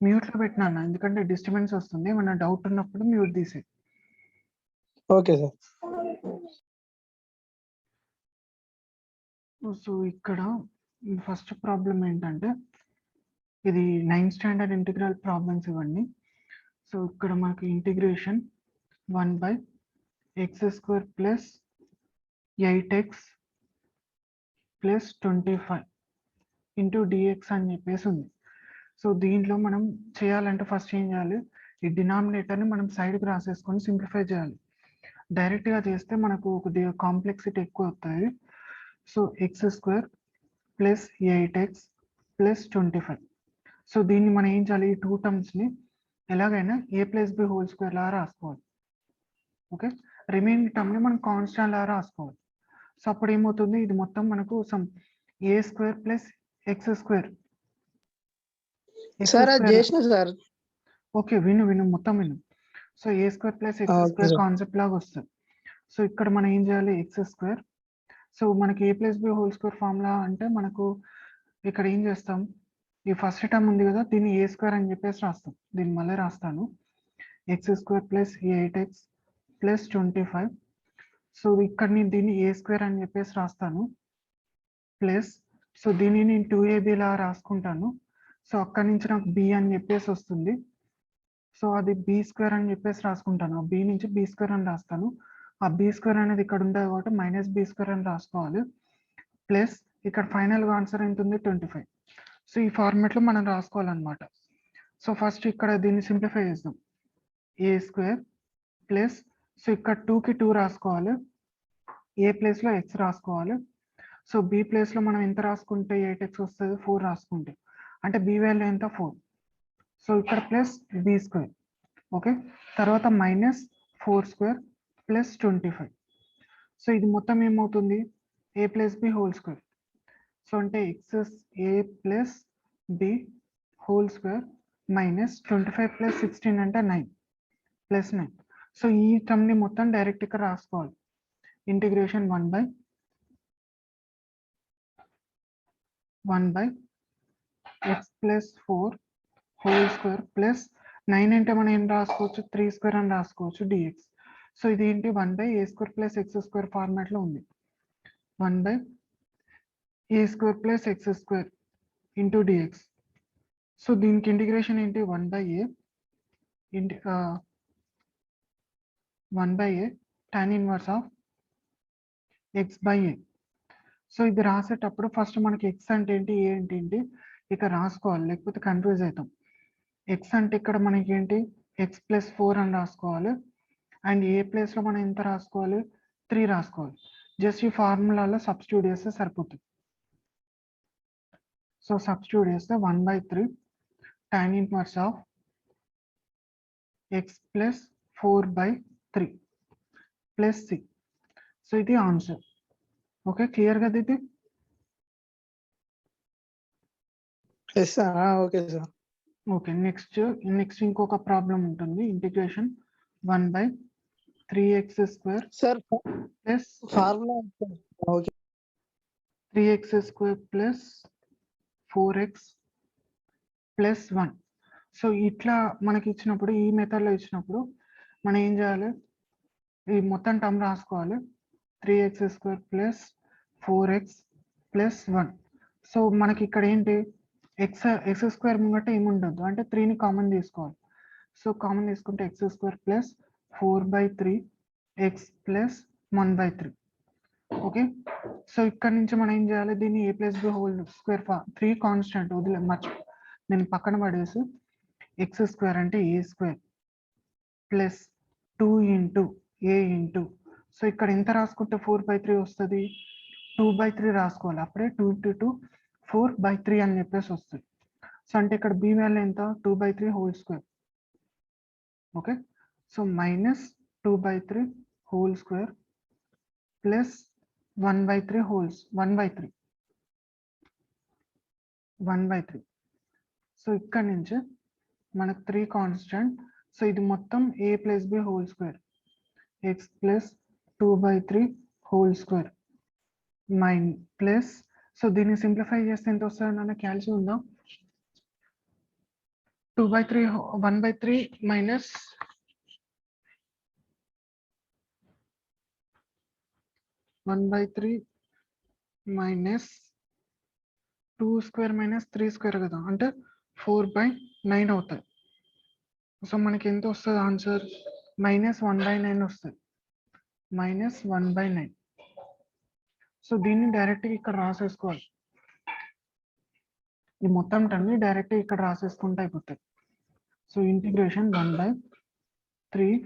మ్యూట్లో పెట్టినాను ఎందుకంటే డిస్టర్బెన్స్ వస్తుంది. ఏమన్నా డౌట్ ఉన్నప్పుడు మ్యూట్ తీసే. Okay sir. సో ఇక్కడ ఫస్ట్ ప్రాబ్లం ఏంటంటే ఇది 9th స్టాండర్డ్ ఇంటిగ్రల్ ప్రాబ్లమ్స్ ఇవన్నీ. సో ఇక్కడ మనకి integration 1/x² plus 8x plus 25 into d x అని చెప్పేసి ఉంది. సో దీంట్లో మనం చేయాలంటే ఫస్ట్ ఏం చేయాలి, ఈ డినామినేటర్ని మనం సైడ్కి రాసేసుకొని సింప్లిఫై చేయాలి. డైరెక్ట్గా చేస్తే మనకు కొద్దిగా కాంప్లెక్సిటీ ఎక్కువ అవుతుంది. So x² plus 8x plus 25. So దీన్ని మనం ఏం చేయాలి, ఈ 2 టర్మ్స్ని ఎలాగైనా a+b² లా రాసుకోవాలి. ఓకే, రిమైనింగ్ టర్మ్ని మనం కాన్స్టాంట్ లా రాసుకోవాలి. సో అప్పుడు ఏమవుతుంది, ఇది మొత్తం మనకు some a² plus x². Okay విను మొత్తం విను. So a² plus x² concept లాగా వస్తుంది. సో ఇక్కడ మనం ఏం చేయాలి, x². సో మనకి a+b² ఫార్ములా అంటే మనకు ఇక్కడ ఏం చేస్తాం, ఈ ఫస్ట్ టర్మ్ ఉంది కదా దీన్ని a² అని చెప్పేసి రాస్తాం. దీన్ని మళ్ళీ రాస్తాను, x² plus 8x plus 25. So ఇక్కడ నేను దీన్ని a² అని చెప్పేసి రాస్తాను ప్లస్, సో దీన్ని నేను 2ab లా రాసుకుంటాను. సో అక్కడి నుంచి నాకు b అని చెప్పేసి వస్తుంది. సో అది b² అని చెప్పేసి రాసుకుంటాను. ఆ b నుంచి b² అని రాస్తాను. ఆ b² అనేది ఇక్కడ ఉంటుంది కాబట్టి -b² అని రాసుకోవాలి. ప్లస్ ఇక్కడ ఫైనల్గా ఆన్సర్ ఎంత ఉంది, 25. సో ఈ ఫార్మాట్లో మనం రాసుకోవాలన్నమాట. సో ఫస్ట్ ఇక్కడ దీన్ని సింప్లిఫై చేద్దాం, a² ప్లస్, సో ఇక్కడ 2కి 2 రాసుకోవాలి, a ప్లేస్లో x రాసుకోవాలి. సో b ప్లేస్లో మనం ఎంత రాసుకుంటే 8x వస్తుంది, 4 రాసుకుంటే, అంటే b వాల్యూ ఎంత 4. సో ఇక్కడ ప్లస్ b². ఓకే, తర్వాత -4² ప్లస్ 25. సో ఇది మొత్తం ఏమవుతుంది, a+b². సో అంటే a+b² మైనస్ 25 ప్లస్ 16 అంటే 9 ప్లస్ 9. సో ఈ టర్మ్ని మొత్తం డైరెక్ట్ ఇక్కడ రాసుకోవాలి. ఇంటిగ్రేషన్ 1/x+4² ప్లస్ 9 అంటే మనం ఏం రాసుకోవచ్చు, 3² అని రాసుకోవచ్చు dx. సో ఇది ఏంటి, 1/a² ప్లస్ x² ఫార్మాట్లో ఉంది. 1/a² plus x² into dx. So దీనికి ఇంటిగ్రేషన్ ఏంటి, 1/a tan inverse of x/a. So ఇది రాసేటప్పుడు ఫస్ట్ మనకి x అంటే ఏంటి, a అంటే ఏంటి ఇక్కడ రాసుకోవాలి, లేకపోతే కన్ఫ్యూజ్ అవుతాం. x అంటే ఇక్కడ మనకి ఏంటి, x+4 అని రాసుకోవాలి. అండ్ ఏ ప్లేస్లో మనం ఎంత రాసుకోవాలి, 3 రాసుకోవాలి. జస్ట్ ఈ ఫార్ములాలో సబ్స్టిట్యూట్ చేస్తే సరిపోతుంది. సో సబ్స్టిట్యూట్ చేస్తే 1/3 tan inverse of x+4/3 plus c. So ఇది ఆన్సర్. ఓకే, క్లియర్ కదా ఇది? ఓకే, నెక్స్ట్ ఇంకొక ప్రాబ్లం ఉంటుంది, integration 1/3x² plus 3x² plus 4x plus 1. So ఇట్లా మనకి ఇచ్చినప్పుడు, ఈ మెథడ్లో ఇచ్చినప్పుడు మనం ఏం చేయాలి, ఈ మొత్తం టర్మ్ రాసుకోవాలి, 3x² plus 4x plus 1. So మనకి ఇక్కడ ఏంటి, x² ముంగట ఏముండదు, అంటే 3ని కామన్ తీసుకోవాలి. సో కామన్ తీసుకుంటే x² plus 4/3x plus 1/3. Okay, so ఇక్కడ నుంచి మనం ఏం చేయాలి, దీన్ని a+b² 3 కాన్స్టెంట్ నేను పక్కన పడేసి x² అంటే a² plus 2 into a into, so ఇక్కడ ఎంత రాసుకుంటే 4/3 వస్తుంది, 2/3 రాసుకోవాలి. అప్పుడే 2 ఇంటూ 2 4/3 అని చెప్పేసి వస్తుంది. సో అంటే ఇక్కడ b వాల్యూ ఎంత, 2/3². Okay, so -2/3² plus 1/3. సో ఇక్కడ నుంచి మనకు 3 కాన్స్టెంట్. సో ఇది మొత్తం a+b² x plus 2/3² plus, so దీన్ని సింప్లిఫై చేస్తే ఎంత వస్తుంది అన్న క్యాల్సి ఉందా, 2/3 1/3 minus 1/3 minus 2 square minus 3 square కదా అంటే 4/9 అవుతాయి. సో మనకి ఎంత వస్తుంది ఆన్సర్ -1/9 వస్తుంది, -1/9. సో దీన్ని డైరెక్ట్గా ఇక్కడ రాసేసుకోవాలి. ఈ మొత్తం టర్మ్ని డైరెక్ట్గా ఇక్కడ రాసేసుకుంటే అయిపోతాయి. So integration 1/3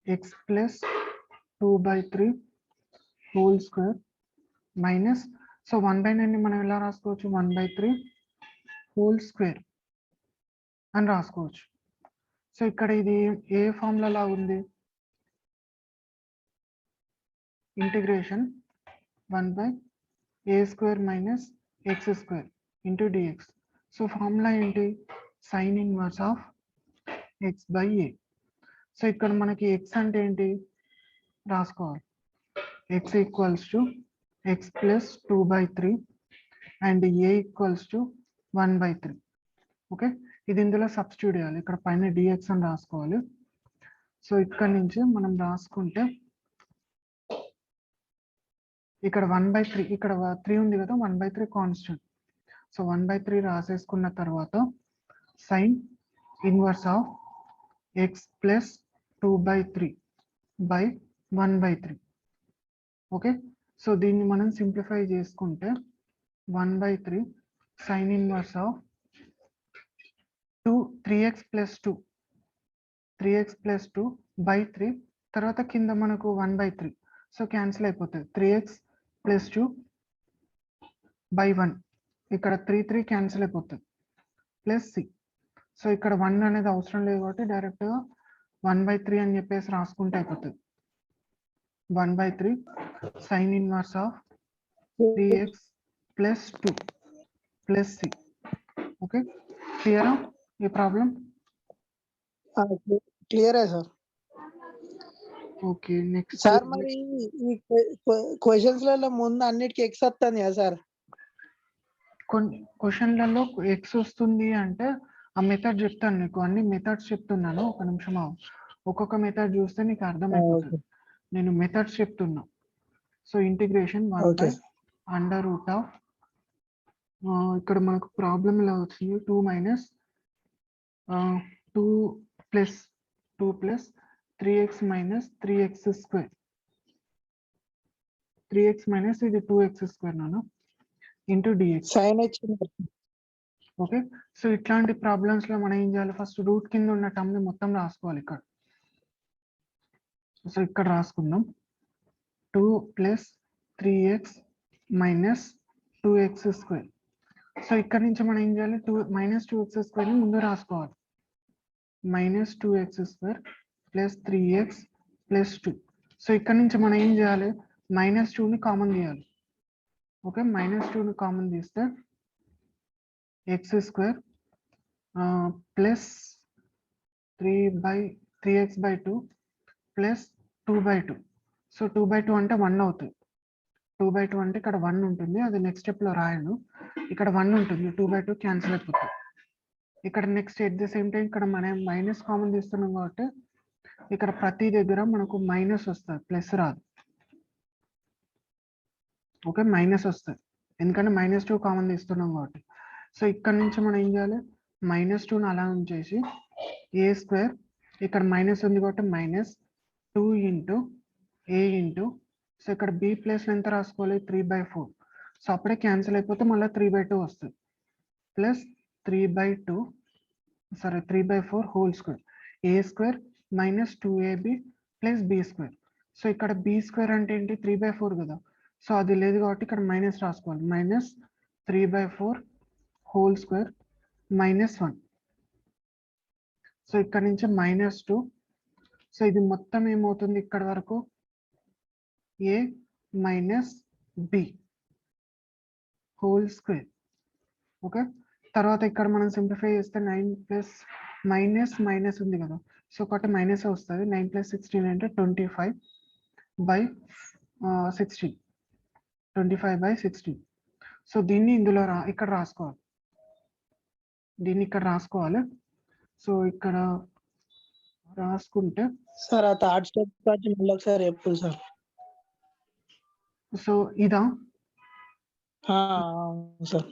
x plus 2/3 whole square minus, so 1/9 మనం ఎలా రాసుకోవచ్చు, 1/3 whole square అని రాసుకోవచ్చు. సో ఇక్కడ ఇది ఏ ఫార్ములా లా ఉంది, integration 1/a² minus x² into dx. So formula ఏంటి, sin inverse of x/a. So ఇక్కడ మనకి x అంటే ఏంటి రాసుకోవాలి, x equals to x plus 2/3 and a equals to 1/3. Okay, ఇది ఇందులో సబ్స్టిట్యూట్ చేయాలి, ఇక్కడ పైన dx అని రాసుకోవాలి. సో ఇక్కడ నుంచి మనం రాసుకుంటే ఇక్కడ 1/3, ఇక్కడ 3 ఉంది కదా, 1/3 కాన్స్టెంట్. సో 1/3 రాసేసుకున్న తర్వాత sine inverse of x plus 2/3 by 1/3. Okay, so దీన్ని మనం సింప్లిఫై చేసుకుంటే 1/3 sine inverse of 3x plus 2 by 3, తర్వాత కింద మనకు 1/3, సో క్యాన్సిల్ అయిపోతుంది. 3x plus 2 by 1, ఇక్కడ 3 క్యాన్సిల్ అయిపోతుంది, ప్లస్ c. సో ఇక్కడ 1 అనేది అవసరం లేదు కాబట్టి డైరెక్ట్గా 1/3 అని చెప్పేసి రాసుకుంటే అయిపోతుంది. 1/3 sine inverse of 3x plus 2 plus c. Okay, క్లియరా ఈ ప్రాబ్లం? క్లియరే సార్. ఓకే, నెక్స్ట్ సార్ మరి ఈ క్వశ్చన్స్ లలో ముందు అన్నిటికీ ఎక్స్ వస్తుంది కదా సార్? కొన్ని క్వశ్చన్లలో ఎక్స్ వస్తుంది అంటే ఆ మెథడ్ చెప్తాను నీకు, అన్ని మెథడ్స్ చెప్తున్నాను, ఒక నిమిషం ఒక్కొక్క మెథడ్ చూస్తే నీకు అర్థమైపోతుంది. నేను మెథడ్స్ చెప్తున్నా. సో ఇంటిగ్రేషన్ 1/√, ఇక్కడ మనకు ప్రాబ్లం ఇలా వచ్చింది, 2 plus 3x minus 3x², 3x minus ఇది 2x² నాను ఇంటూ dx. ఓకే, సో ఇట్లాంటి ప్రాబ్లమ్స్ లో మనం ఏం చేయాలి, ఫస్ట్ రూట్ కింద ఉన్న టర్మ్ ని మొత్తం రాసుకోవాలి ఇక్కడ. సో ఇక్కడ రాసుకుందాం, 2 plus 3x minus 2x². So ఇక్కడ నుంచి మనం ఏం చేయాలి, -2x² ని ముందు రాసుకోవాలి, -2x² plus 3x plus 2. So ఇక్కడ నుంచి మనం ఏం చేయాలి, -2 ని కామన్ తీయాలి. ఓకే, -2 ని కామన్ తీస్తే x² plus 3x/2 plus 2/2. So 2/2 అంటే 1 అవుతుంది. 2/2 అంటే ఇక్కడ 1 ఉంటుంది, అది నెక్స్ట్ స్టెప్ లో రాయను, ఇక్కడ 1 ఉంటుంది, 2/2 క్యాన్సిల్ అయిపోతుంది. ఇక్కడ next at the same time ఇక్కడ మనం మైనస్ కామన్ తీస్తున్నాం కాబట్టి ఇక్కడ ప్రతి దగ్గర మనకు మైనస్ వస్తుంది, ప్లస్ రాదు. ఓకే, మైనస్ వస్తుంది ఎందుకంటే -2 కామన్ తీస్తున్నాం కాబట్టి. సో ఇక్కడ నుంచి మనం ఏం చేయాలి, -2ని అలా ఉంచేసి a², ఇక్కడ మైనస్ ఉంది కాబట్టి -2 ఇంటూ a ఇంటూ, సో ఇక్కడ b ప్లస్ ఎంత రాసుకోవాలి, 3/4. సో అప్పుడే క్యాన్సిల్ అయిపోతే మళ్ళీ 3/2 వస్తుంది, plus 3/4 whole square, a² minus 2ab plus b². So ఇక్కడ b² అంటే ఏంటి, 3/4 కదా, సో అది లేదు కాబట్టి ఇక్కడ మైనస్ రాసుకోవాలి, -3/4 హోల్ స్క్వేర్ -1. సో ఇక్కడ నుంచి -2. సో ఇది మొత్తం ఏమవుతుంది ఇక్కడ వరకు, a minus b whole square. Okay, తర్వాత ఇక్కడ మనం సింప్లిఫై చేస్తే 9 ప్లస్ మైనస్ ఉంది కదా, సో ఒకటి మైనస్ వస్తుంది, 9 + 16 అంటే 25/16. సో దీన్ని ఇందులో ఇక్కడ రాసుకోవాలి. దీన్ని ఇక్కడ రాసుకోవాలి. సో ఇక్కడ రాసుకుంటే సార్ ఆ థర్డ్ స్టెప్ కాచి మళ్ళీ ఒకసారి చెప్పు సార్. సో ఇదా? సార్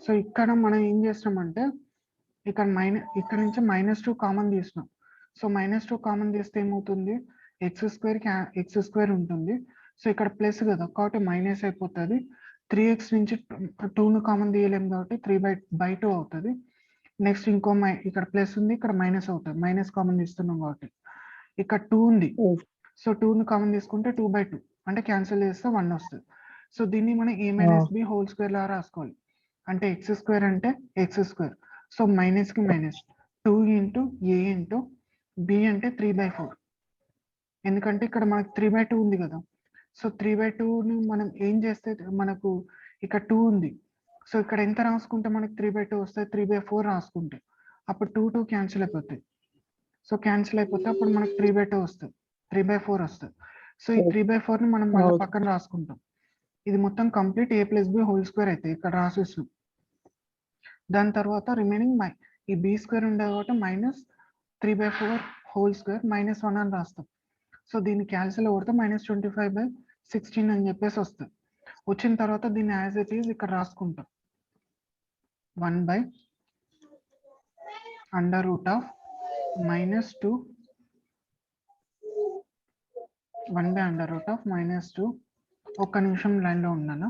సో ఇక్కడ మనం ఏం చేస్తామంటే ఇక్కడ నుంచి -2 కామన్ తీసినాం. సో -2 కామన్ తీస్తే ఏమవుతుంది, ఎక్స్ స్క్వేర్ ఉంటుంది. సో ఇక్కడ ప్లస్ కదా కాబట్టి మైనస్ అయిపోతుంది. 3x నుంచి 2ను కామన్ తీయలేము కాబట్టి 3/2 అవుతుంది. నెక్స్ట్ ఇంకో ఇక్కడ ప్లస్ ఉంది, ఇక్కడ మైనస్ అవుతుంది, మైనస్ కామన్ తీస్తున్నాం కాబట్టి. ఇక్కడ 2 ఉంది, సో 2ను కామన్ తీసుకుంటే 2/2 అంటే క్యాన్సిల్ చేస్తే 1 వస్తుంది. సో దీన్ని మనం a - b whole square law రాసుకోవాలి. అంటే ఎక్స్ స్క్వేర్ అంటే ఎక్స్ స్క్వేర్. సో మైనస్ కి minus 2 into a into b అంటే 3/4. ఎందుకంటే ఇక్కడ మనకు 3/2 ఉంది కదా. సో 3/2ని మనం ఏం చేస్తే మనకు ఇక్కడ 2 ఉంది. సో ఇక్కడ ఎంత రాసుకుంటే మనకు 3/2 వస్తుంది, 3/4 రాసుకుంటే అప్పుడు 2 క్యాన్సిల్ అయిపోతాయి. సో క్యాన్సిల్ అయిపోతే అప్పుడు మనకు 3/2 వస్తుంది, 3/4 వస్తుంది. సో ఈ 3/4ని మనం మళ్ళీ పక్కన రాసుకుంటాం. ఇది మొత్తం కంప్లీట్ a+b హోల్ స్క్వేర్ అయితే ఇక్కడ రాసేస్తాం. దాని తర్వాత రిమైనింగ్ ఈ b స్క్వేర్ ఉండేది కాబట్టి -3/4 హోల్ స్క్వేర్ -1 అని రాస్తాం. సో దీన్ని క్యాన్సిల్ కొడితే -25/16 అని చెప్పేసి వస్తుంది. వచ్చిన తర్వాత దీన్ని యాజ్ ఇట్ ఈజ్ ఇక్కడ రాసుకుంటాం. 1/√(-2 1/√(-2). ఒక్క నిమిషం లైన్ లో ఉన్నాను.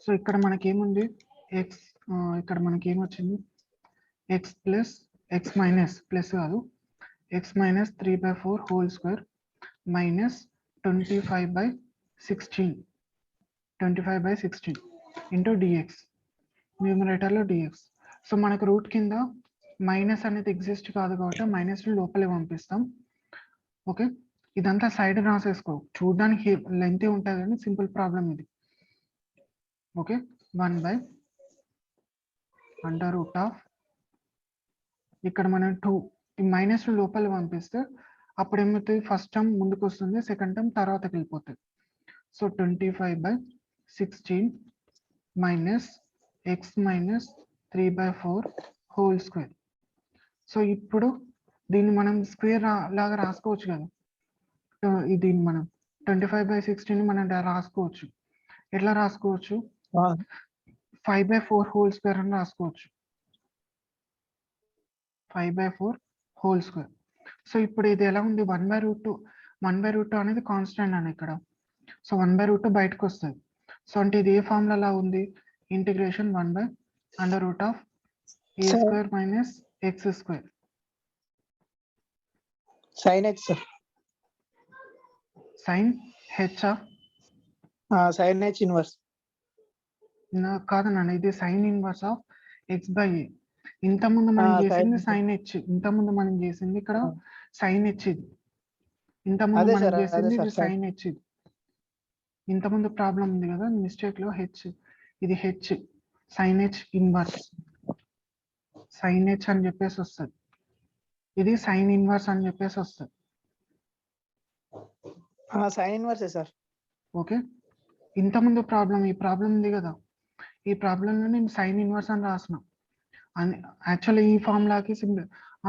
సో ఇక్కడ మనకేముంది, ఎక్స్ ఇక్కడ మనకేమొచ్చింది, x plus x minus plus కాదు, x minus 3/4 whole square minus 25/16 into dx, న్యూమరేటర్లో డిఎక్స్. సో మనకు రూట్ కింద మైనస్ అనేది ఎగ్జిస్ట్ కాదు కాబట్టి మైనస్ లోపలే పంపిస్తాం. ఓకే, ఇదంతా సైడ్ రాసేసుకో, చూడడానికి లెంత్ ఉంటుంది కానీ సింపుల్ ప్రాబ్లం ఇది. ఓకే, 1/√(, ఇక్కడ మనం 2 ఈ మైనస్ లోపల పంపిస్తే అప్పుడు ఏమవుతుంది, ఫస్ట్ టర్మ్ ముందుకు వస్తుంది, సెకండ్ టర్మ్ తర్వాతకి వెళ్ళిపోతుంది. So 25/16 minus X minus 3/4 whole square. So ఇప్పుడు దీన్ని మనం స్క్వేర్ లాగా రాసుకోవచ్చు కదా. దీన్ని మనం 25/16 మనం రాసుకోవచ్చు. ఎట్లా రాసుకోవచ్చు, 5/4 హోల్ స్క్వేర్ అని రాసుకోవచ్చు. 5/4 హోల్ స్క్వేర్. సో ఇప్పుడు ఇది ఎలా ఉంది, 1/√2 అనేది కాన్స్టెంట్ అని ఇక్కడ. సో 1/√2 బయటకు వస్తుంది. సో అంటే ఇది ఏ ఫార్ములా లా ఉంది, integration 1/√(a² minus x². Sine h sir, sine h sine h inverse కాదన్న, ఇది సైన్ ఇన్వర్స్ ఆఫ్ x/a. ఇంతకుముందు మనం చేసింది సైన్ హెచ్, ఇంతకుముందు మనం చేసింది ఇక్కడ సైన్ హెచ్. ఇది ఇంతకుముందు మనం చేసింది ఇది సైన్ హెచ్. ఇది ఇంతకుముందు ప్రాబ్లం ఉంది కదా మిస్టేక్ లో హెచ్, ఇది h sine h inverse, sine h అని చెప్పేసి వస్తుంది. ఇది సైన్ ఇన్వర్స్ అని చెప్పేసి వస్తుంది. సైన్ ఇన్వర్సే సార్. ఓకే, ఇంతకుముందు ప్రాబ్లం, ఈ ప్రాబ్లం ఉంది కదా, ఈ ప్రాబ్లంలో నేను సైన్ ఇన్వర్స్ అని రాసిన. యాక్చువల్లీ ఈ ఫార్ములాకి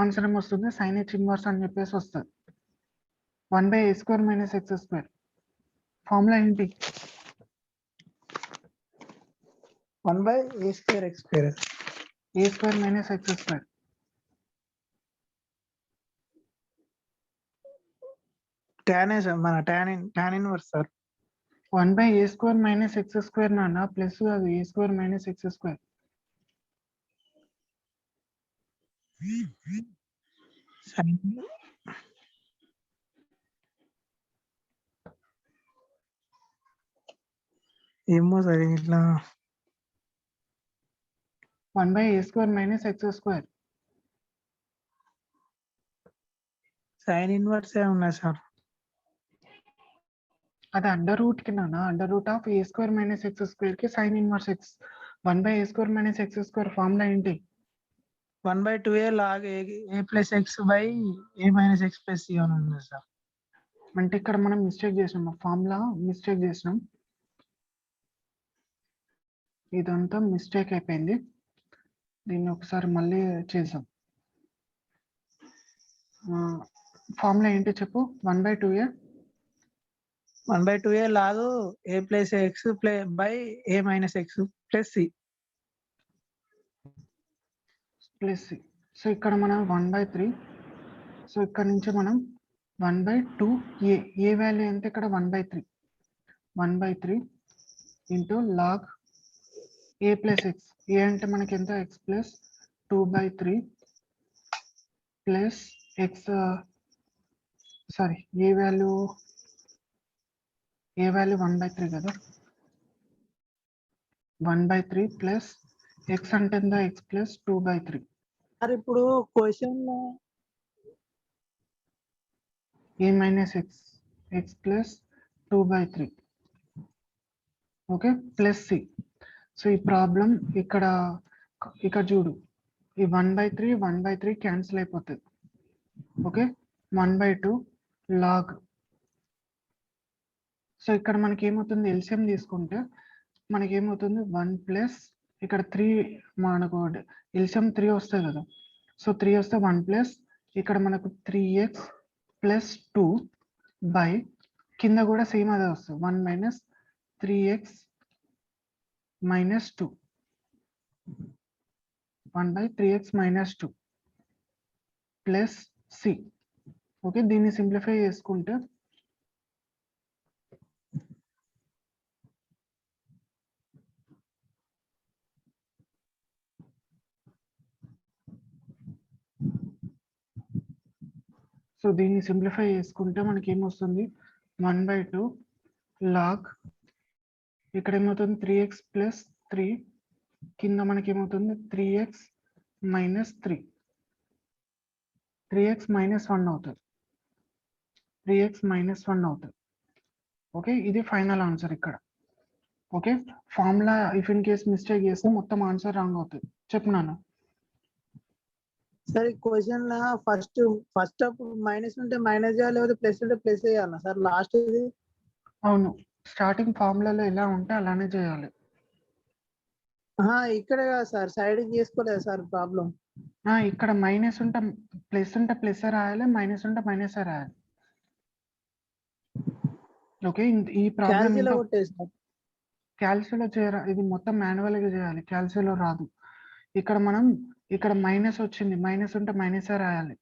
ఆన్సర్ ఏమొస్తుంది, సైన్ హెచ్ ఇన్వర్స్ అని చెప్పేసి వస్తుంది. 1/a² minus x². ఫార్ములా ఏంటి, 1/a² x², a² minus x². tan sir, మన tan inverse sir. 1/a² minus x² నాన్న, ప్లస్ కాదు, a² మైనస్ x². ఏమో సార్ ఇట్లా 1/a² minus x². Sine inverse ఉన్నది సార్. అది అండర్ రూట్ కి నాన్న, under root of a square minus x square కి sine inverse x 1/a square minus x square formula ఏంటి? 1/2a log a plus x by a minus x plus c అని ఉంది sir. అంటే ఇక్కడ మనం mistake చేసినాం, ఫార్ములా మిస్టేక్ చేసినాం, ఇదంతా మిస్టేక్ అయిపోయింది. దీన్ని ఒకసారి మళ్ళీ చేద్దాం. ఫార్ములా ఏంటి చెప్పు? 1/2a 1/2a log a plus x by a minus x plus c. Plus c. So ఇక్కడ మనం 1/3. సో ఇక్కడ నుంచి మనం 1/2a, ఏ వాల్యూ ఎంత ఇక్కడ? 1/3. 1/3 into log a plus x. A అంటే మనకి ఎంత? X plus 2/3 plus x, sorry a value 1/3 కదా. 1/3 ప్లస్ ఎక్స్ అంటే ఎంత? X plus 2/3. సార్ ఇప్పుడు question a minus x, x plus 2/3, okay, plus c. So ఈ ప్రాబ్లం ఇక్కడ చూడు, ఈ 1/3 క్యాన్సిల్ అయిపోతుంది. Okay, 1/2 log. సో ఇక్కడ మనకి ఏమవుతుంది? ఎల్సిఎం తీసుకుంటే మనకి ఏమవుతుంది? 1 ప్లస్ ఇక్కడ 3, మనకు ఎల్సిఎం 3 వస్తుంది కదా. సో 3 వస్తే 1 ప్లస్ ఇక్కడ మనకు 3x ప్లస్ 2 బై కింద కూడా సేమ్ అదే వస్తుంది, 1 minus 3x minus 2, 1/3x minus 2 plus c. Okay, దీన్ని సింప్లిఫై చేసుకుంటే మనకి ఏమొస్తుంది? 1/2 లాగ్ ఇక్కడ ఏమవుతుంది? 3x ప్లస్ 3 కింద మనకి ఏమవుతుంది? 3x మైనస్ 3, 3x మైనస్ 1 అవుతుంది, 3x మైనస్ 1 అవుతుంది. ఓకే, ఇది ఫైనల్ ఆన్సర్ ఇక్కడ. Okay, formula if in case mistake చేస్తే మొత్తం ఆన్సర్ రాంగ్ అవుతుంది. చెప్తున్నాను సార్. ఈ క్వశ్చన్ లా ఫస్ట్ అప్పుడు మైనస్ ఉంటే మైనస్ చేయాలి, లేదా ప్లస్ ఉంటే ప్లస్ చేయాలా సార్ లాస్ట్ ఇది? అవును, స్టార్టింగ్ ఫార్ములాలో ఎలా ఉంటే అలానే చేయాలి. ఇక్కడే కదా సార్, సైడ్ చేసుకోలేదు సార్ ప్రాబ్లం. ఇక్కడ మైనస్ ఉంటే ప్లస్ రాయాలి, మైనస్ ఉంటే మైనస్ రాయాలి. ఓకే, ఈ ప్రాబ్లం క్యాల్సిలో చేయరా, ఇది మొత్తం మాన్యువల్ గా చేయాలి, క్యాల్సిలో రాదు. ఇక్కడ మైనస్ వచ్చింది, మైనస్ ఉంటే మైనస్ రాయాలి,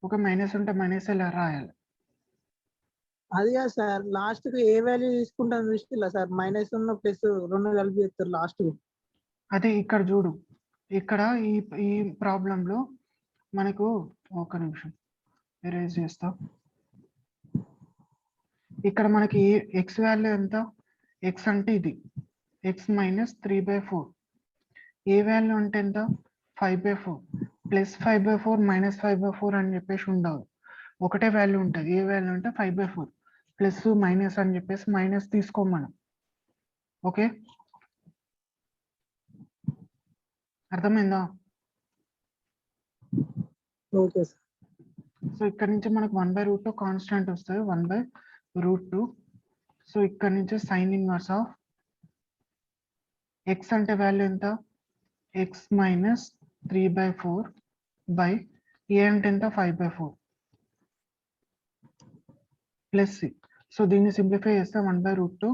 ఒక మైనస్ ఉంటే మైనస్ రాయాలి. అది కాదు సార్, లాస్ట్ కి ఏ వాల్యూ తీసుకుంటాను చూసిలా సార్, మైనస్ ఉన్న ప్లస్ రెండు కలిపి చేస్తారు లాస్ట్. అదే ఇక్కడ చూడు, ఇక్కడ ఈ ప్రాబ్లంలో మనకు ఒక నిమిషం ఎరేజ్ చేస్తా. ఇక్కడ మనకి ఎక్స్ వాల్యూ ఎంత? ఎక్స్ అంటే ఇది ఎక్స్ మైనస్ 3/4. ఏ వాల్యూ అంటే ఎంత? 5/4. ప్లస్ 5/4 మైనస్ 5/4 అని చెప్పేసి ఉండదు, ఒకటే వాల్యూ ఉంటుంది. ఏ వాల్యూ అంటే 5/4. ప్లస్ మైనస్ అని చెప్పేసి మైనస్ తీసుకోం మనం. ఓకే, అర్థమైందా? Okay sir. సో ఇక్కడ నుంచి మనకు 1/√2 కాన్స్టెంట్ వస్తుంది, 1/√2. సో ఇక్కడ నుంచి సైన్ ఇన్వర్స్ ఆఫ్ ఎక్స్ అంటే వాల్యూ ఎంత? ఎక్స్ మైనస్ 3/4 బై ఏ అంటే ఎంత? 5/4 ప్లస్ సి. సో దీన్ని సింప్లిఫై చేస్తే 1/√2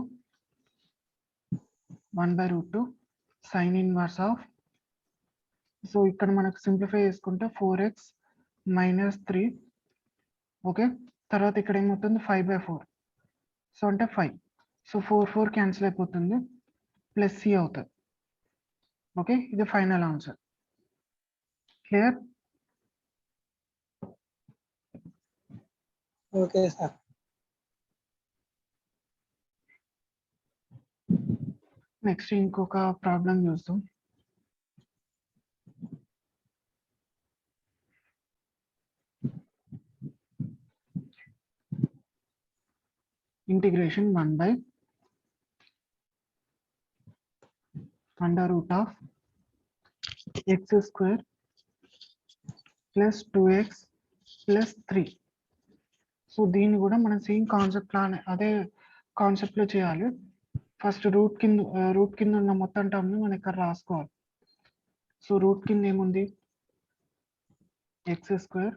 సైన్ ఇన్వర్స్ ఆఫ్, సో ఇక్కడ మనకు సింప్లిఫై చేసుకుంటే 4x మైనస్ 3. ఓకే, తర్వాత ఇక్కడ ఏమవుతుంది? 5/4. సో అంటే 5. సో 4 క్యాన్సిల్ అయిపోతుంది, ప్లస్ సి అవుతుంది. ఓకే, ఇది final answer. Clear? Okay sir. Next ఇంకొక ప్రాబ్లం చూస్తాం. Integration 1 by under root of x square plus 2x plus 3. So దీన్ని కూడా మనం సేమ్ కాన్సెప్ట్ లానే అదే కాన్సెప్ట్ లో చేయాలి. ఫస్ట్ రూట్ కింద ఉన్న మొత్తం టర్మ్ ని మనం ఇక్కడ రాసుకోవాలి. సో రూట్ కింద ఏముంది, X square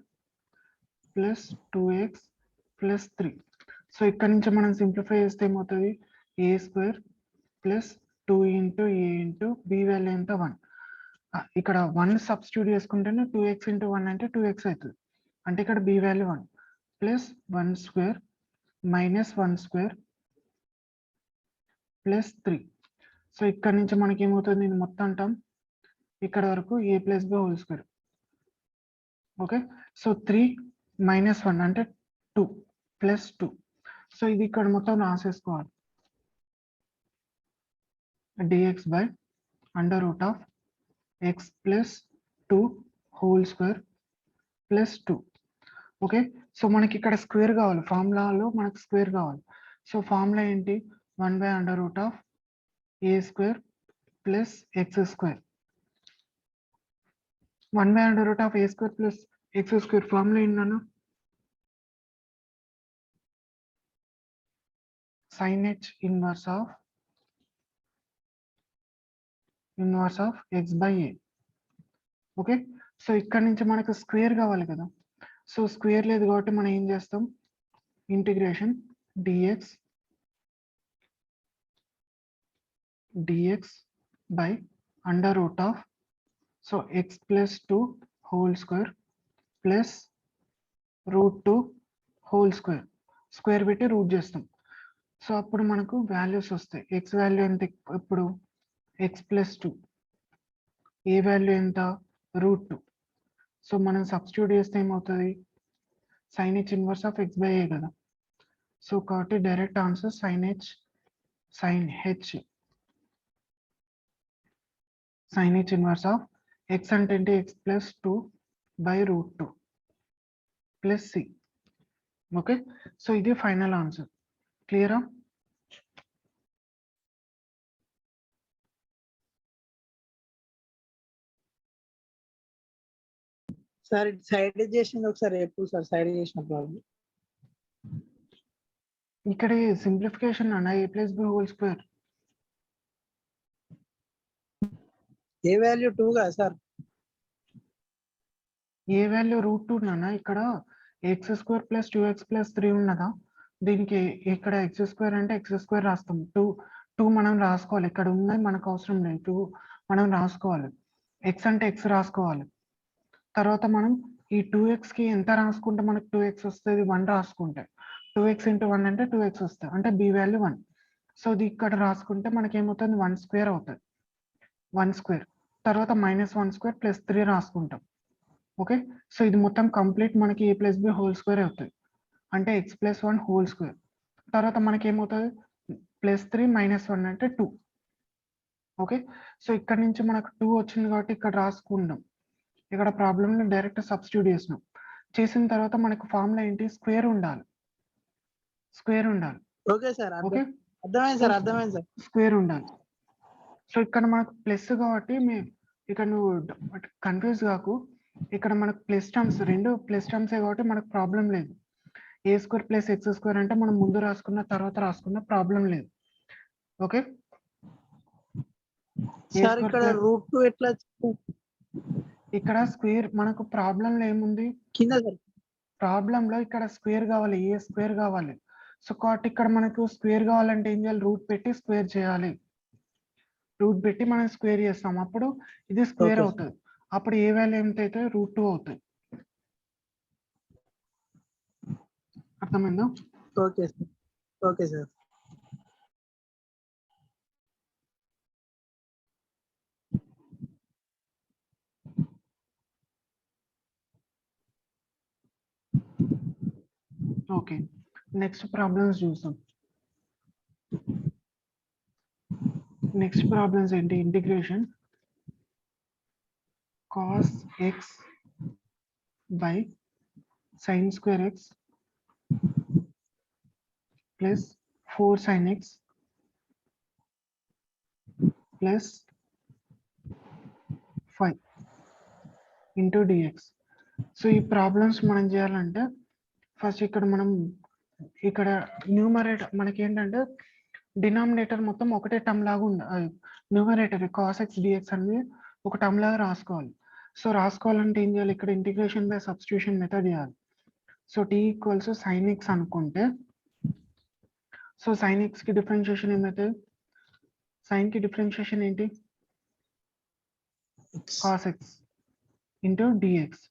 plus 2x plus 3. So ఇక్కడ నుంచి మనం సింప్లిఫై చేస్తే ఏమవుతుంది, a square plus 2 into a into B value ఎంత 1. ఇక్కడ 1 సబ్స్టిట్యూట్ చేసుకుంటేనే 2x ఇంటూ 1 అంటే 2x అవుతుంది. అంటే ఇక్కడ b value 1 plus 1 square minus 1 square plus 3. So ఇక్కడ నుంచి మనకి ఏమవుతుంది, ఇది మొత్తం టర్మ్ ఇక్కడ వరకు a plus b whole square. Okay, so 3 minus 1 అంటే 2 ప్లస్ 2. సో ఇది ఇక్కడ మొత్తం రాసేసుకోవాలి, dx by under root of x plus 2 whole square plus 2. Okay, so మనకి ఇక్కడ స్క్వేర్ కావాలి, ఫార్ములాలో మనకు స్క్వేర్ కావాలి. సో ఫార్ములా ఏంటి, 1 by under root of a square plus x square. 1 by under root of a square plus x square formula ఏంటన్నా, sin h inverse of x by a. Okay, so ఇక్కడ నుంచి మనకు square కావాలి కదా. So square లేదు కాబట్టి మనం ఏం చేస్తాం, integration dx by under root of so x plus 2 whole square plus root 2 whole square. Square పెట్టి రూట్ చేస్తాం. సో అప్పుడు మనకు వాల్యూస్ వస్తాయి. ఎక్స్ వాల్యూ ఎంత ఇప్పుడు, ఎక్స్ ప్లస్ 2, ఏ వాల్యూ ఎంత రూట్ 2. సో మనం సబ్స్టిట్యూట్ చేస్తే ఏమవుతుంది, sin h inverse of x by a కదా. సో కాబట్టి direct answer sin h inverse of x అంటే ఏంటి, x plus 2 by root 2 plus c. Okay, so ఇది ఫైనల్ ఆన్సర్. క్లియరా? సార్ సైడ్ చేసింది ఒకసారి ఎప్పుడు సార్ సైడ్ చేసిన ప్రాబ్లం, ఇక్కడ సింప్లిఫికేషన్ అన్న a plus b whole square, a value 2 కదా సార్, ఏ వాల్యూ రూట్ 2 నాన్న. ఇక్కడ X square plus 2x plus 3 ఉన్నదా, దీనికి ఇక్కడ ఎక్స్ స్క్వేర్ అంటే ఎక్స్ స్క్వేర్ రాస్తాం. 2 మనం రాసుకోవాలి, ఇక్కడ ఉన్నది మనకు అవసరం లేదు, 2 మనం రాసుకోవాలి. ఎక్స్ అంటే ఎక్స్ రాసుకోవాలి. తర్వాత మనం ఈ 2x కి ఎంత రాసుకుంటే మనకు 2x వస్తుంది, 1 రాసుకుంటే 2x ఇంటూ 1 అంటే 2x వస్తుంది, అంటే బి వాల్యూ 1. సో ఇది ఇక్కడ రాసుకుంటే మనకి ఏమవుతుంది, 1 స్క్వేర్ అవుతుంది, 1 స్క్వేర్. తర్వాత మైనస్ 1 స్క్వేర్ ప్లస్ 3 రాసుకుంటాం. ఓకే, సో ఇది మొత్తం కంప్లీట్ మనకి ఏ ప్లస్ బి హోల్ స్క్వేర్ అవుతుంది, అంటే ఎక్స్ ప్లస్ 1 హోల్ స్క్వేర్. తర్వాత మనకి ఏమవుతుంది, ప్లస్ 3 మైనస్ 1 అంటే 2. ఓకే, సో ఇక్కడ నుంచి మనకు 2 వచ్చింది కాబట్టి ఇక్కడ రాసుకుంటాం. ఇక్కడ ప్రాబ్లంలో డైరెక్ట్ సబ్స్టిట్యూట్ చేసిన తర్వాత మనకు ఫార్ములా ఏంటి, స్క్వేర్ ఉండాలి. ఓకే సార్, ఓకే, అర్థమైంది సార్, స్క్వేర్ ఉండాలి. సో ఇక్కడ మనకు ప్లస్ కాబట్టి ఇక్కడ నువ్వు కన్ఫ్యూజ్ కాకు. ఇక్కడ మనకు ప్లస్ టర్మ్స్, రెండు ప్లస్ టర్మ్సే కాబట్టి మనకు ప్రాబ్లం లేదు. ఏ స్క్వేర్ ప్లస్ ఎక్స్ స్క్వేర్ అంటే మనం ముందు రాసుకున్న తర్వాత రాసుకున్న ప్రాబ్లం లేదు. ఓకే, సార్ ఇక్కడ రూట్ 2 ఎట్లా, ఇక్కడ స్క్వేర్ మనకు ప్రాబ్లంలో ఏముంది, కింద సార్ ప్రాబ్లంలో ఇక్కడ స్క్వేర్ కావాలి, ఏ స్క్వేర్ కావాలి. సో కాబట్టి ఇక్కడ మనకు స్క్వేర్ కావాలంటే ఏం చేయాలి, రూట్ పెట్టి స్క్వేర్ చేయాలి. రూట్ పెట్టి మనం స్క్వేర్ చేస్తాం, అప్పుడు ఇది స్క్వేర్ అవుతుంది. అప్పుడు ఏ వాల్యూ ఎంత అయితే రూట్ 2 అవుతుంది. అర్థమైందా? Okay sir, okay sir. Okay, next problems చూద్దాం. నెక్స్ట్ ప్రాబ్లమ్స్ ఏంటి, integration cos x by sin square x plus 4 sin x plus 5 into dx. So ఈ ప్రాబ్లమ్స్ మనం చేయాలంటే ఫస్ట్ ఇక్కడ మనం ఇక్కడ న్యూమరేటర్ మనకి ఏంటంటే డినామినేటర్ మొత్తం ఒకటే టర్మ్ లాగా ఉండాలి. న్యూమరేటర్ కాస్ ఎక్స్ డిఎక్స్ అనేది ఒక టర్మ్ లాగా రాసుకోవాలి. సో రాసుకోవాలంటే ఏం చేయాలి, ఇక్కడ ఇంటిగ్రేషన్ బై సబ్స్టిట్యూషన్ మెథడ్ చేయాలి. So t equals sine x అనుకుంటే, సో సైన్ ఎక్స్ కి డిఫరెన్షియేషన్ ఏమైతే, సైన్ కి డిఫరెన్షియేషన్ ఏంటి, cos x into d x.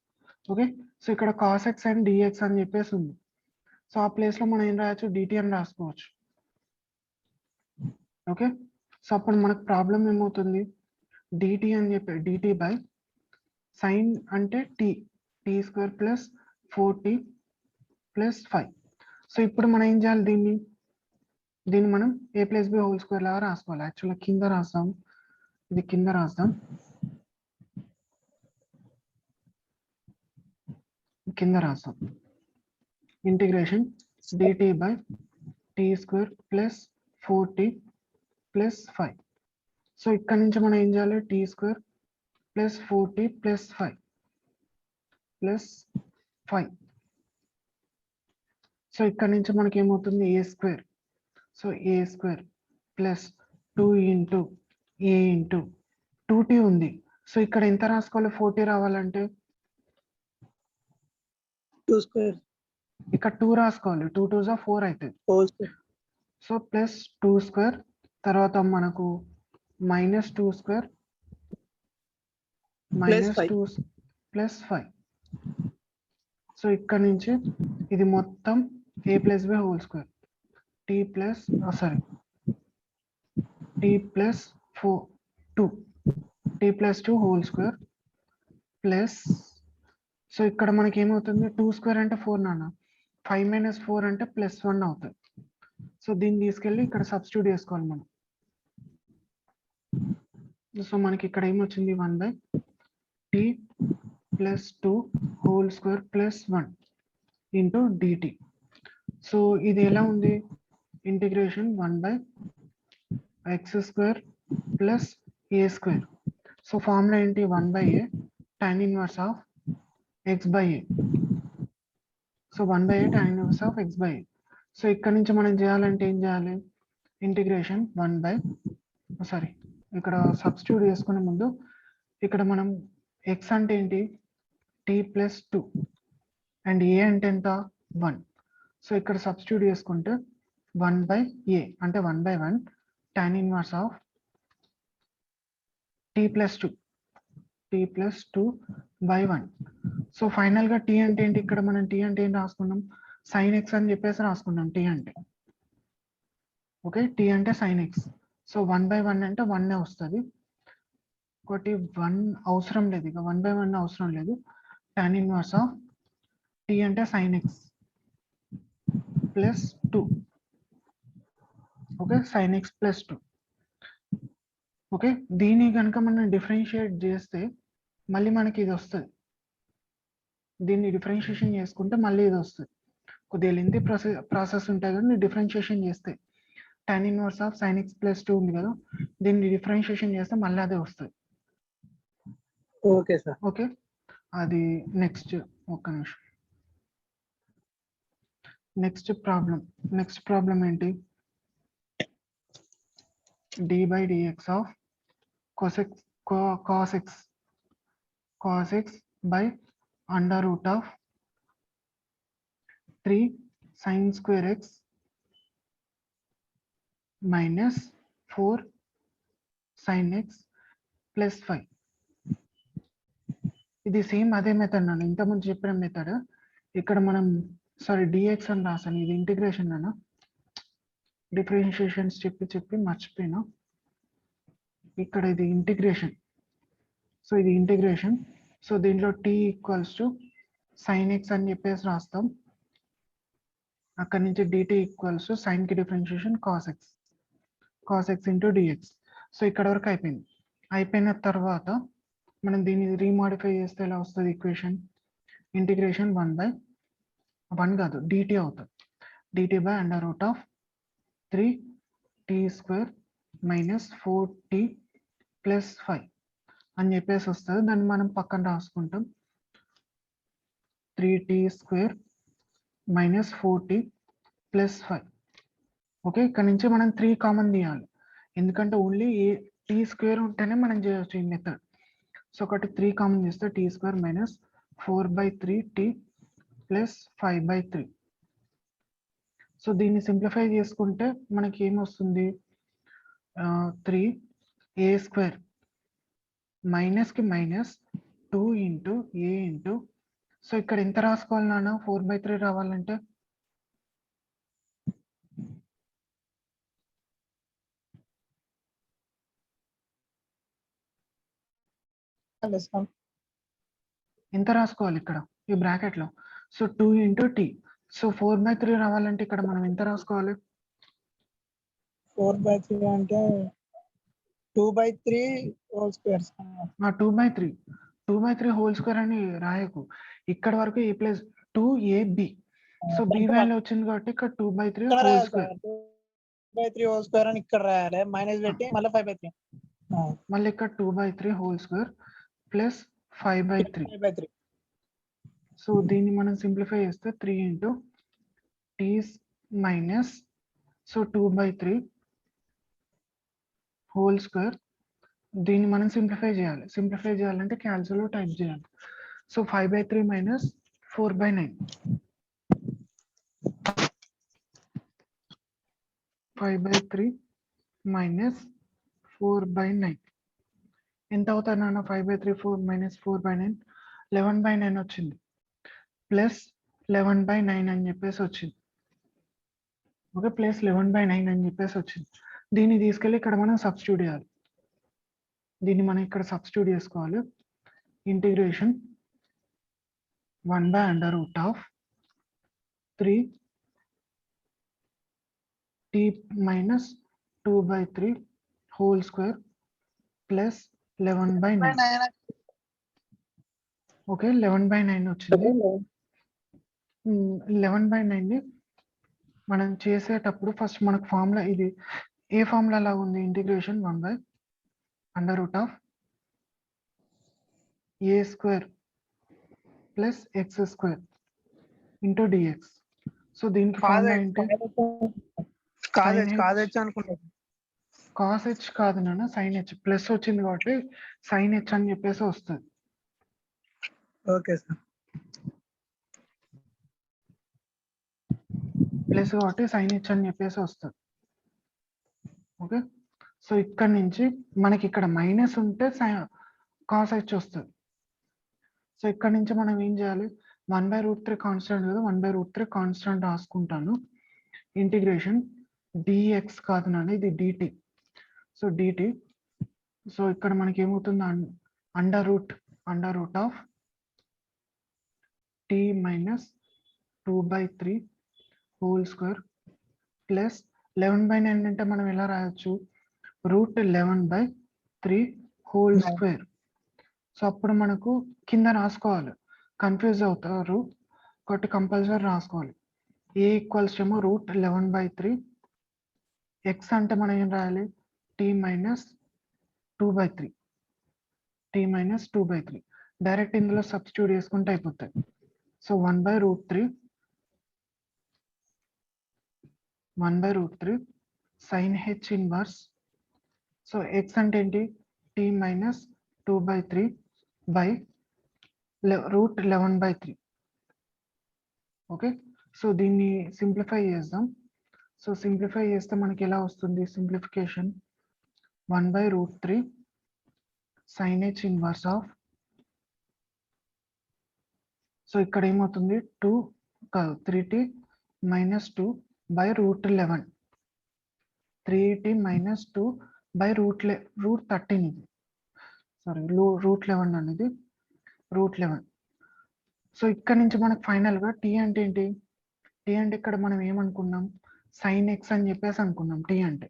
Okay, so ఇక్కడ కాస్ ఎక్స్ అండ్ డిఎక్స్ అని చెప్పేసి ఉంది. సో ఆ ప్లేస్ లో మనం ఏం రాయొచ్చు, డిటి అని రాసుకోవచ్చు. ఓకే, సో అప్పుడు మనకు ప్రాబ్లం ఏమవుతుంది, డిటి అని చెప్పి డిటి బై సైన్ అంటే t square plus 4t plus 5. So ఇప్పుడు మనం ఏం చేయాలి, దీన్ని మనం a plus b whole square లాగా రాసుకోవాలి. యాక్చువల్గా కింద రాస్తాం, ఇది కింద రాస్తాం, integration d t by t square plus 4t plus 5. So ఇక్కడ నుంచి మనం ఏం చేయాలి, t square plus 4t plus 5 plus 5. So ఇక్కడ నుంచి మనకి ఏమవుతుంది, a square, so a square plus 2 into a into 2t ఉంది. సో ఇక్కడ ఎంత రాసుకోవాలి, 4t రావాలంటే 2 స్క్వేర్, ఇక్కడ 2 రాసుకోవాలి, 2 2 4 అవుతుంది. సో ప్లస్ 2 స్క్వేర్, తర్వాత మనకు minus 2 square minus 2 plus 5. So ఇక్కడ నుంచి ఇది మొత్తం a plus b whole square t plus t plus 2 whole square plus, so ఇక్కడ మనకి ఏమవుతుంది, 2 స్క్వేర్ అంటే 4 నాన్న, 5 మైనస్ 4 అంటే ప్లస్ 1 అవుతుంది. సో దీన్ని తీసుకెళ్ళి ఇక్కడ సబ్స్టిట్యూట్ చేసుకోవాలి మనం. సో మనకి ఇక్కడ ఏమొచ్చింది, 1/t plus 2 whole square plus 1 into d t. So ఇది ఎలా ఉంది, integration 1/x square plus a square. So formula ఏంటి, 1/a tan inverse of x by a. So 1/a tan inverse of x by a. So ఇక్కడ నుంచి మనం చేయాలంటే ఏం చేయాలి, ఇంటిగ్రేషన్ ఇక్కడ సబ్స్టిట్యూట్ చేసుకునే ముందు ఇక్కడ మనం x అంటే ఏంటి, t ప్లస్ 2 అండ్ a అంటే ఎంత, 1. సో ఇక్కడ సబ్స్టిట్యూట్ చేసుకుంటే 1/a అంటే 1/1 tan inverse of t plus 2 by 1. So final గా టీ అంటే ఏంటి, ఇక్కడ మనం టీ అంటే ఏంటి రాసుకున్నాం, సైన్ ఎక్స్ అని చెప్పేసి రాసుకున్నాం టీ అంటే. ఓకే, టీ అంటే సైన్ ఎక్స్. సో 1/1 అంటే 1 వస్తుంది, ఒకటి 1 అవసరం లేదు, ఇక 1/1 అవసరం లేదు. tan ఇన్వర్స్ ఆఫ్ టీ అంటే sign X plus 2. Okay, sign X plus 2. Okay, దీన్ని కనుక మనం డిఫరెన్షియేట్ చేస్తే మళ్ళీ మనకి ఇది వస్తుంది, దీన్ని డిఫరెన్షియేషన్ చేసుకుంటే మళ్ళీ ఇది వస్తుంది. కొద్దిగా లెంతీ ప్రాసెస్ ఉంటాయి కానీ డిఫరెన్షియేషన్ చేస్తే tan inverse of sign X plus 2 ఉంది కదా, దీన్ని డిఫరెన్షియేషన్ చేస్తే మళ్ళీ అదే వస్తుంది. Okay sir. ఓకే, అది నెక్స్ట్, ఒక్క నిమిషం. నెక్స్ట్ ప్రాబ్లం ఏంటి, d by dx of cos x by under root of 3 sin square x minus 4 sin x plus 5. ఇది సేమ్ అదే మెథడ్ నాన్న, ఇంతకుముందు చెప్పిన మెథడ్. ఇక్కడ మనం dx అని రాసాను, ఇది ఇంటిగ్రేషన్ అన్న, డిఫరెన్షియేషన్స్ చెప్పి మర్చిపోయినా. ఇక్కడ ఇది ఇంటిగ్రేషన్, సో ఇది ఇంటిగ్రేషన్. సో దీంట్లో t equals to sine x అని చెప్పేసి రాస్తాం, అక్కడ నుంచి dt ఈక్వల్స్ టు సైన్ కి differentiation cos x into d x. So ఇక్కడ వరకు అయిపోయిన తర్వాత మనం దీన్ని రీమాడిఫై చేస్తే ఎలా వస్తుంది ఈక్వేషన్, ఇంటిగ్రేషన్ 1/1 కాదు dt అవుతుంది, dt by under root of 3t square minus 4t plus 5 అని చెప్పేసి వస్తుంది. దాన్ని మనం పక్కన రాసుకుంటాం. 3t square minus 4t plus 5. Okay, ఇక్కడ నుంచి మనం 3 కామన్ తీయాలి, ఎందుకంటే ఓన్లీ టీ స్క్వేర్ ఉంటేనే మనం చేయొచ్చు ఈ మెథడ్. సో ఒకటి 3 కామన్ చేస్తే t square minus 4/3t plus 5/3. So దీన్ని సింప్లిఫై చేసుకుంటే మనకి ఏమొస్తుంది, 3a స్క్వేర్ మైనస్కి minus 2 into a into, so ఇక్కడ ఎంత రాసుకోవాలి నాన్న 4/3 రావాలంటే? ఎంత రాసుకోవాలి ఇక్కడ ఈ బ్రాకెట్ లో? So 2 into tea. సో 4/3 రావాలంటే ఇక్కడ మనం ఎంత రాసుకోవాలి? 4/3 అంటే 2/3 హోల్ స్క్వేర్. 2/3 హోల్ స్క్వేర్ అని రాయకు, ఇక్కడ వరకు a plus 2ab. So b value వచ్చింది కాబట్టి ఇక్కడ 2/3 హోల్ స్క్వేర్. 2/3 హోల్ స్క్వేర్ అని ఇక్కడ రాయాలి, మైనస్ పెట్టి మళ్ళీ 5/3. మళ్ళీ ఇక్కడ 2/3 హోల్ స్క్వేర్ ప్లస్ 5/3. సో దీన్ని మనం సింప్లిఫై చేస్తే 3 into t minus, so 2/3 whole square. దీన్ని మనం సింప్లిఫై చేయాలి. సింప్లిఫై చేయాలంటే క్యాల్కులేటర్లో టైప్ చేయాలి. So 5/3 minus 4/9. 5/3 మైనస్ 4/9 ఎంత అవుతుంది నాన్న? 5/3 మైనస్ 4/9 11/9 వచ్చింది, ప్లస్ 11/9 అని చెప్పేసి వచ్చింది. ఓకే, ప్లస్ 11/9 అని చెప్పేసి వచ్చింది. దీన్ని తీసుకెళ్ళి ఇక్కడ మనం సబ్స్టిట్యూట్ చేయాలి. దీన్ని మనం ఇక్కడ సబ్స్టిట్యూట్ చేసుకోవాలి. Integration 1/√3t minus 2/3 whole square plus 11/9. Okay, 11/9 వచ్చింది. 11/9ని మనం చేసేటప్పుడు ఫస్ట్ మనకు ఫార్ములా, ఇది ఏ ఫార్ములా లాగా ఉంది? Integration 1/√a square plus x square into d x. So దీనికి ఫార్ములా ఏంటి? కాస్ హెచ్ కాదు నాన్న, సైన్ హెచ్. ప్లస్ వచ్చింది కాబట్టి సైన్ హెచ్ అని చెప్పేసి వస్తుంది. Okay sir. ప్లస్ కాబట్టి సైన్ హెచ్ అని చెప్పేసి వస్తుంది. ఓకే, సో ఇక్కడ నుంచి మనకి ఇక్కడ మైనస్ ఉంటే కాస్ హెచ్ వస్తుంది. సో ఇక్కడ నుంచి మనం ఏం చేయాలి? 1/√3 కాన్స్టెంట్ కదా, 1/√3 కాన్స్టెంట్ రాసుకుంటాను. ఇంటిగ్రేషన్ డిఎక్స్ కాదు నాన్న, ఇది డిటి. సో డిటి, సో ఇక్కడ మనకి ఏమవుతుంది? Under root of t minus 2/3 whole square plus 11/9 అంటే మనం ఎలా రాయొచ్చు? √11/3 హోల్ స్క్వేర్. సో అప్పుడు మనకు కింద రాసుకోవాలి, కన్ఫ్యూజ్ అవుతారు కాబట్టి కంపల్సరీ రాసుకోవాలి. ఏ ఈక్వల్స్ ఏమో √11/3, ఎక్స్ అంటే మనం ఏం రాయాలి? టీ మైనస్ 2/3 డైరెక్ట్ ఇందులో సబ్స్టిట్యూట్ చేసుకుంటే అయిపోతాయి. So 1/√3 sine h inverse. So x అంటే ఏంటి? T minus 2/3 by √11/3. Okay, so దీన్ని సింప్లిఫై చేద్దాం. సో సింప్లిఫై చేస్తే మనకి ఎలా వస్తుంది? Simplification 1/√3 sine h inverse of, so ఇక్కడ ఏమవుతుంది? 2 కాదు 3t minus 2 by √11. 3t minus 2 by √13. ఇది సారీ √11 అనేది √11. సో ఇక్కడ నుంచి మనకు ఫైనల్ గా టీ అంటే ఏంటి? టీ అంటే ఇక్కడ మనం ఏమనుకున్నాం? సైన్ ఎక్స్ అని చెప్పేసి అనుకున్నాం టీ అంటే.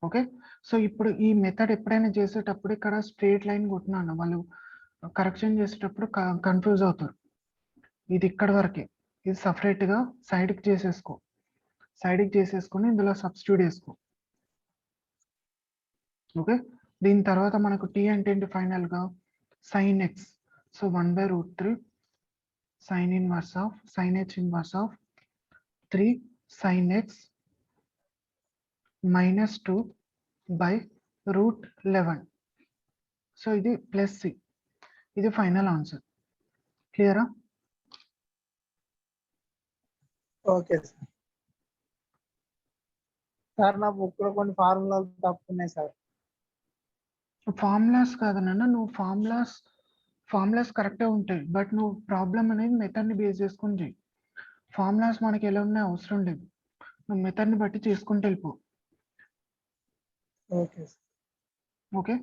ఓకే, సో ఇప్పుడు ఈ మెథడ్ ఎప్పుడైనా చేసేటప్పుడు ఇక్కడ స్ట్రేట్ లైన్ కొట్టినాను, వాళ్ళు కరెక్షన్ చేసేటప్పుడు కన్ఫ్యూజ్ అవుతారు. ఇది ఇక్కడ వరకే, ఇది సపరేట్ గా సైడ్ కి చేసేసుకో. సైడ్కి చేసేసుకొని ఇందులో సబ్స్టిట్యూట్ చేసుకో. ఓకే, దీని తర్వాత మనకు టీ అంటే ఏంటి ఫైనల్గా sin x. So 1/√3 sin inverse of sin h inverse of 3 sin x minus 2/√11. So ఇది ప్లస్ సి, ఇది ఫైనల్ ఆన్సర్. క్లియరా? Okay sir. సార్ నా బుక్ లో కొన్ని ఫార్ములాలు తప్పున్నాయి సార్. ఫార్ములాస్ కాదన్న, నువ్వు ఫార్ములాస్ కరెక్టే ఉంటాయి, బట్ నువ్వు ప్రాబ్లం అనేది మెథడ్ని బేస్ చేసుకుని చేయి. ఫార్ములాస్ మనకి ఎలా ఉన్నాయి అవసరం లేదు, నువ్వు మెథడ్ని బట్టి చేసుకుంటూ వెళ్ళిపో. Okay sir. ఓకే,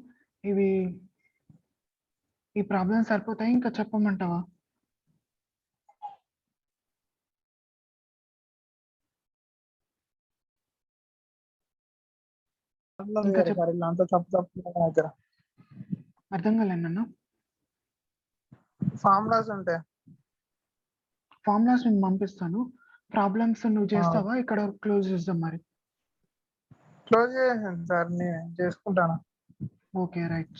ఈ ప్రాబ్లం సరిపోతాయి, ఇంకా చెప్పమంటావా? ఇంకా సార్ ఇలా అంతా తప్పు దగ్గర అర్థం కాలేదన్న. ఫార్ములాస్ ఉంటాయి, ఫార్ములాస్ నేను పంపిస్తాను, ప్రాబ్లమ్స్ నువ్వు చేస్తావా? ఇక్కడ క్లోజ్ చేద్దాం మరి. క్లోజ్ చేసాను సార్, నేను చేసుకుంటాను. Okay right.